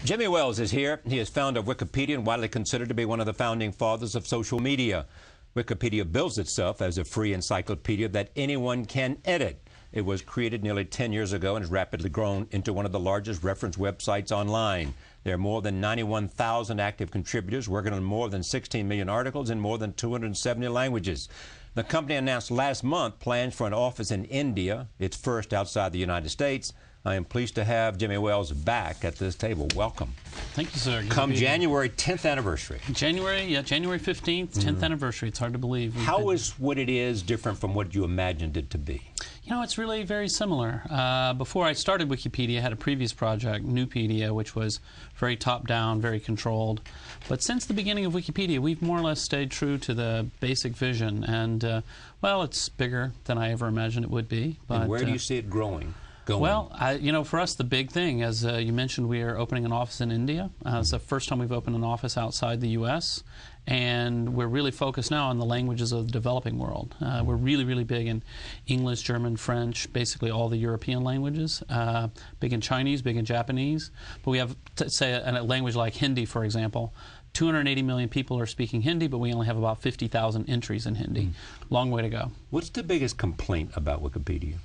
Jimmy Wales is here. He is founder of Wikipedia and widely considered to be one of the founding fathers of social media. Wikipedia bills itself as a free encyclopedia that anyone can edit. It was created nearly 10 years ago and has rapidly grown into one of the largest reference websites online. There are more than 91,000 active contributors working on more than 16 million articles in more than 270 languages. The company announced last month plans for an office in India, its first outside the United States. I am pleased to have Jimmy Wales back at this table. Welcome. Thank you, sir. Good Come January 10th anniversary. January 15th, 10th anniversary. It's hard to believe. How is what it is different from what you imagined it to be? You know, it's really very similar. Before I started Wikipedia, I had a previous project, Newpedia, which was very top-down, very controlled. But since the beginning of Wikipedia, we've more or less stayed true to the basic vision. And, well, it's bigger than I ever imagined it would be. But, and where do you see it growing? Well, you know, for us, the big thing, as you mentioned, we are opening an office in India. It's the first time we've opened an office outside the U.S., and we're really focused now on the languages of the developing world. We're really, really big in English, German, French, basically all the European languages, big in Chinese, big in Japanese. But we have, say, a language like Hindi, for example. 280 million people are speaking Hindi, but we only have about 50,000 entries in Hindi. Long way to go. What's the biggest complaint about Wikipedia?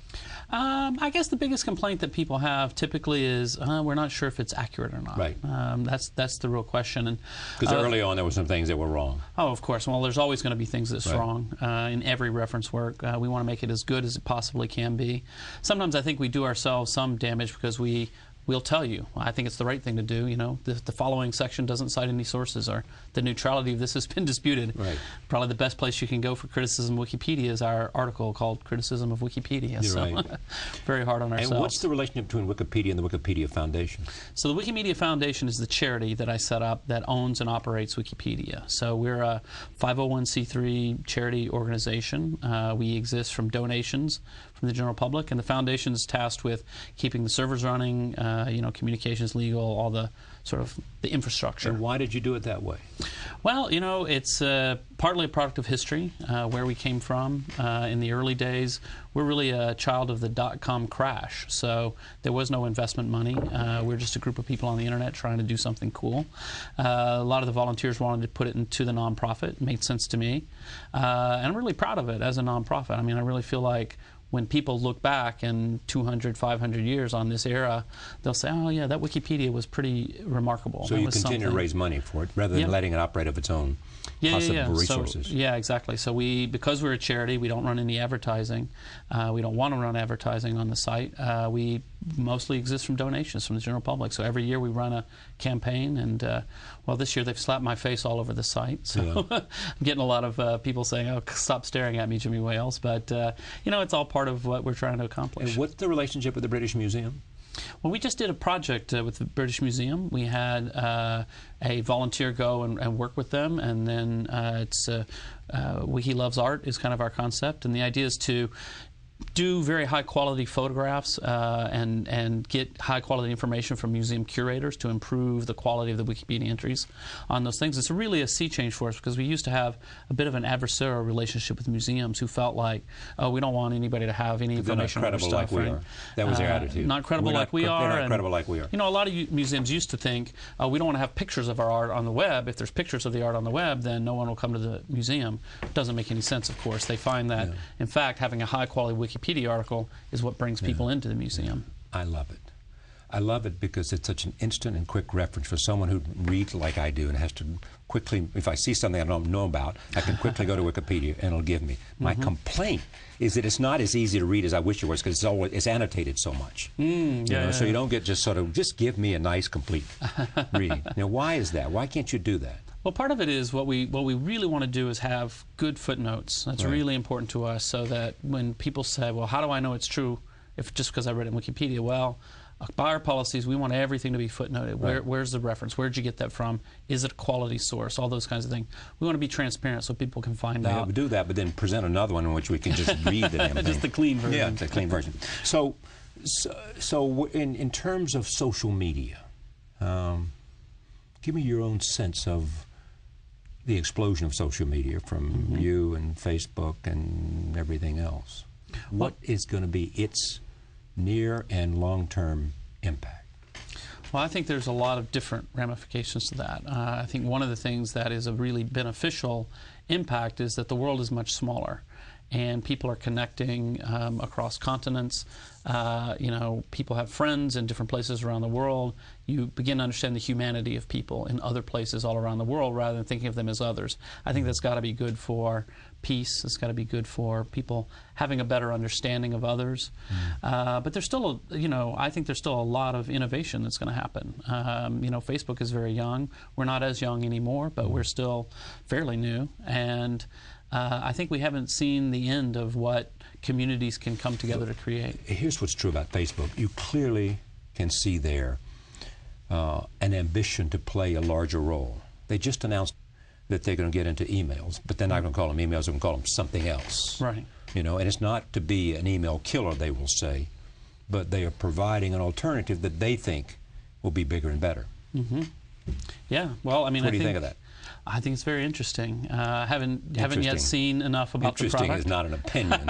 I guess the biggest complaint that people have typically is we're not sure if it's accurate or not. Right. That's the real question. Because early on there were some things that were wrong. Oh, of course. Well, there's always going to be things that's wrong in every reference work. We want to make it as good as it possibly can be. Sometimes I think we do ourselves some damage because we'll tell you. I think it's the right thing to do. You know, the following section doesn't cite any sources, or the neutrality of this has been disputed. Right. Probably the best place you can go for criticism of Wikipedia is our article called "Criticism of Wikipedia." You're so, right. Very hard on ourselves. And what's the relationship between Wikipedia and the Wikipedia Foundation? So the Wikimedia Foundation is the charity that I set up that owns and operates Wikipedia. So we're a 501c3 charity organization. We exist from donations from the general public, and the foundation is tasked with keeping the servers running, you know, communications, legal, all the sort of the infrastructure. And why did you do it that way? Well, you know, it's partly a product of history, where we came from. In the early days, we're really a child of the dot-com crash, so there was no investment money. We're just a group of people on the internet trying to do something cool. A lot of the volunteers wanted to put it into the nonprofit. It made sense to me. And I'm really proud of it as a nonprofit. I mean, I really feel like when people look back in 200, 500 years on this era, they'll say, oh, yeah, that Wikipedia was pretty remarkable. So you continue to raise money for it rather than letting it operate of its own possible resources. So, yeah, exactly. So because we're a charity, we don't run any advertising. We don't want to run advertising on the site. We mostly exist from donations from the general public. So every year we run a campaign, and well, this year they've slapped my face all over the site. So I'm getting a lot of people saying, oh, stop staring at me, Jimmy Wales. But, you know, it's all part of what we're trying to accomplish. And what's the relationship with the British Museum? Well, we just did a project with the British Museum. We had a volunteer go and work with them, and then it's Wiki Loves Art is kind of our concept, and the idea is to do very high-quality photographs and get high-quality information from museum curators to improve the quality of the Wikipedia entries on those things. It's really a sea change for us because we used to have a bit of an adversarial relationship with museums who felt like, oh, we don't want anybody to have any information on our stuff. Like we are. That was their attitude. Not credible like we are. They're not credible like we are. You know, a lot of museums used to think, oh, we don't want to have pictures of our art on the web. If there's pictures of the art on the web, then no one will come to the museum. It doesn't make any sense, of course. They find that, in fact, having a high-quality Wikipedia article is what brings people into the museum. I love it. I love it because it's such an instant and quick reference for someone who reads like I do and has to quickly, if I see something I don't know about, I can quickly go to Wikipedia and it'll give me. My complaint is that it's not as easy to read as I wish it was because it's annotated so much. So you don't get just give me a nice complete read. Now, why is that? Why can't you do that? Well, part of it is what we really want to do is have good footnotes. That's really important to us, so that when people say, well, how do I know it's true if just because I read it in Wikipedia? Well, by our policies, we want everything to be footnoted. Where's the reference? Where'd you get that from? Is it a quality source? All those kinds of things. We want to be transparent so people can find out. We do that, but then present another one in which we can just read the damn thing. Just the clean version. Yeah, the clean version. So in terms of social media, give me your own sense of the explosion of social media from you and Facebook and everything else. What is going to be its near and long-term impact? Well, I think there's a lot of different ramifications to that. I think one of the things that is a really beneficial impact is that the world is much smaller, and people are connecting across continents. You know, people have friends in different places around the world. You begin to understand the humanity of people in other places all around the world rather than thinking of them as others. I think that's got to be good for peace. It's got to be good for people having a better understanding of others. But there's still, you know, I think there's still a lot of innovation that's going to happen. You know, Facebook is very young. We're not as young anymore, but we're still fairly new. And I think we haven't seen the end of what communities can come together to create. Here's what's true about Facebook. You clearly can see there an ambition to play a larger role. They just announced that they're going to get into emails, but they're not going to call them emails, they're going to call them something else. Right. You know, and it's not to be an email killer, they will say, but they are providing an alternative that they think will be bigger and better. Yeah, well, I mean, What do you think of that? I think it's very interesting. Haven't yet seen enough about the product. Interesting is not an opinion.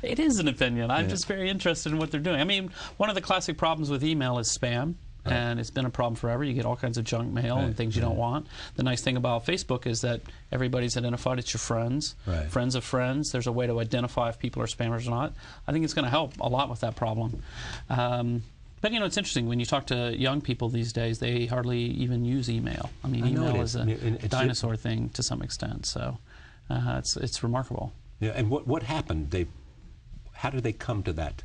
It is an opinion. I'm just very interested in what they're doing. I mean, one of the classic problems with email is spam. And it's been a problem forever. You get all kinds of junk mail and things you don't want. The nice thing about Facebook is that everybody's identified. It's your friends, friends of friends. There's a way to identify if people are spammers or not. I think it's going to help a lot with that problem. But, you know, it's interesting. When you talk to young people these days, they hardly even use email. I mean, email is a dinosaur thing to some extent. So it's remarkable. Yeah, and what happened? How did they come to that?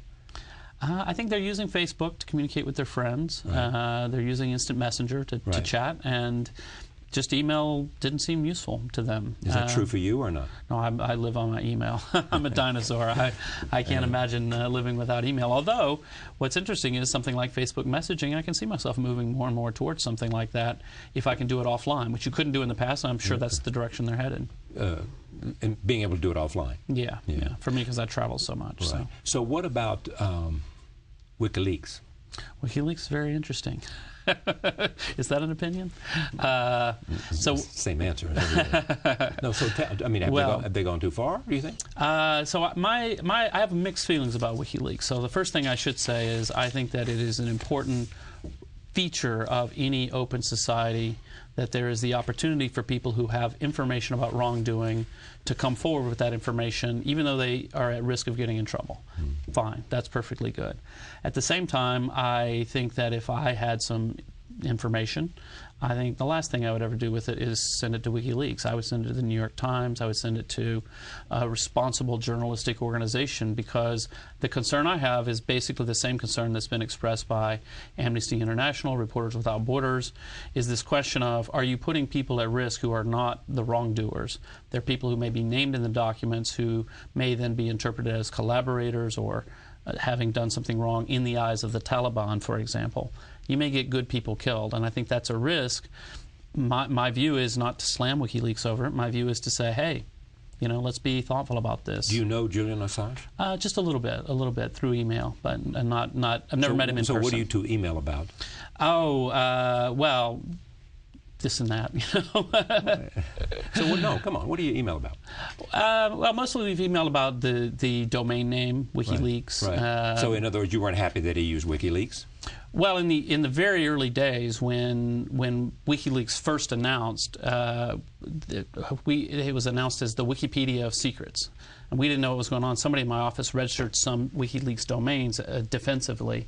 I think they're using Facebook to communicate with their friends. They're using Instant Messenger to chat, and just email didn't seem useful to them. Is that true for you or not? No, I live on my email. I'm a dinosaur. I can't imagine living without email. Although, what's interesting is something like Facebook messaging, I can see myself moving more and more towards something like that if I can do it offline, which you couldn't do in the past. I'm sure that's the direction they're headed. And being able to do it offline. Yeah. For me, because I travel so much. Right. So what about WikiLeaks? WikiLeaks is very interesting. Is that an opinion? Same answer. No. So I mean, have they gone too far? Do you think? So I have mixed feelings about WikiLeaks. So the first thing I should say is I think that it is an important feature of any open society that there is the opportunity for people who have information about wrongdoing to come forward with that information, even though they are at risk of getting in trouble. Fine, that's perfectly good. At the same time, I think that if I had some information, I think the last thing I would ever do with it is send it to WikiLeaks. I would send it to the New York Times. I would send it to a responsible journalistic organization, because the concern I have is basically the same concern that's been expressed by Amnesty International, Reporters Without Borders, is this question of, are you putting people at risk who are not the wrongdoers? They're people who may be named in the documents who may then be interpreted as collaborators or having done something wrong in the eyes of the Taliban, for example. You may get good people killed, and I think that's a risk. My view is not to slam WikiLeaks over it. My view is to say, hey, you know, let's be thoughtful about this. Do you know Julian Assange? Just a little bit through email, but not. I've never met him in person. So what do you two email about? Oh, well, this and that, you know. So no, come on. What do you email about? Well, mostly we've emailed about the domain name WikiLeaks. Right. So in other words, you weren't happy that he used WikiLeaks? Well, in the very early days when WikiLeaks first announced, it was announced as the Wikipedia of secrets, and we didn't know what was going on. Somebody in my office registered some WikiLeaks domains defensively.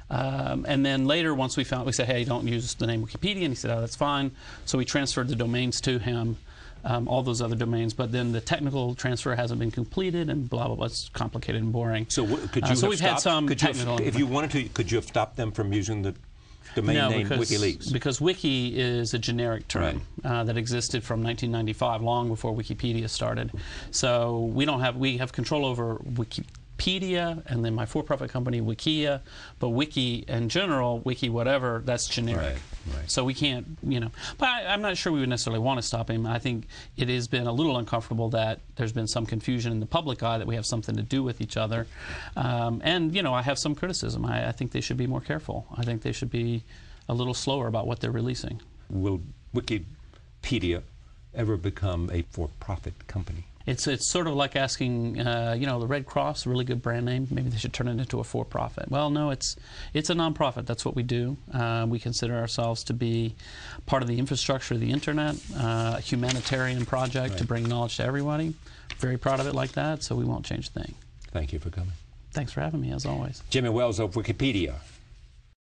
And then later, once we said, hey, don't use the name Wikipedia, and he said, oh, that's fine. So we transferred the domains to him, all those other domains, but then the technical transfer hasn't been completed, and blah, blah, blah. It's complicated and boring. So could you we've had some technical... If you wanted to, could you have stopped them from using the domain name WikiLeaks? Because wiki is a generic term that existed from 1995, long before Wikipedia started. So we have control over Wikipedia, and then my for-profit company Wikia, but wiki in general, wiki whatever, that's generic. Right. So we can't, you know, but I'm not sure we would necessarily want to stop him. I think it has been a little uncomfortable that there's been some confusion in the public eye that we have something to do with each other. And, you know, I have some criticism. I think they should be more careful. I think they should be a little slower about what they're releasing. Will Wikipedia ever become a for-profit company? It's sort of like asking, you know, the Red Cross, a really good brand name, maybe they should turn it into a for-profit. Well, no, it's a nonprofit. That's what we do. We consider ourselves to be part of the infrastructure of the internet, a humanitarian project to bring knowledge to everybody. Very proud of it like that, so we won't change a thing. Thank you for coming. Thanks for having me, as always. Jimmy Wells of Wikipedia.